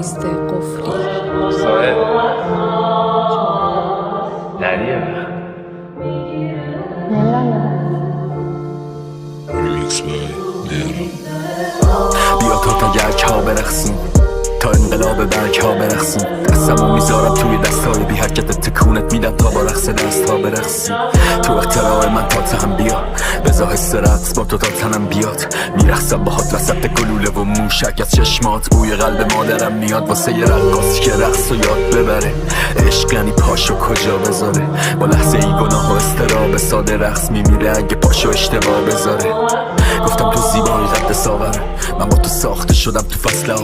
پادکست قفلی. ساحل دریه بیا تا تگرک ها برقصیم، تا انقلاب برگ ها برقصیم. دستمو میذارم توی دستای بی حرکت، تکونت میدم تا با رقص دست ها برقصیم. تو اختراع من تا تهم بیا، بزا حس رقص با تو تا تنم بیاد. میرقصم باهات وسط گلوله و موشک از چشمات، بوی قلب مادرم میاد واسه یه رقاصی که رقص و یاد ببره. عشق یعنی پاشو کجا بذاره، با لحظه ای گناه و استراب ساده رقص میمیره اگه پاشو اشتباه بذاره. گفتم تو زیبایی قد ساغره، من با تو ساخته شدم تو فصل آخر.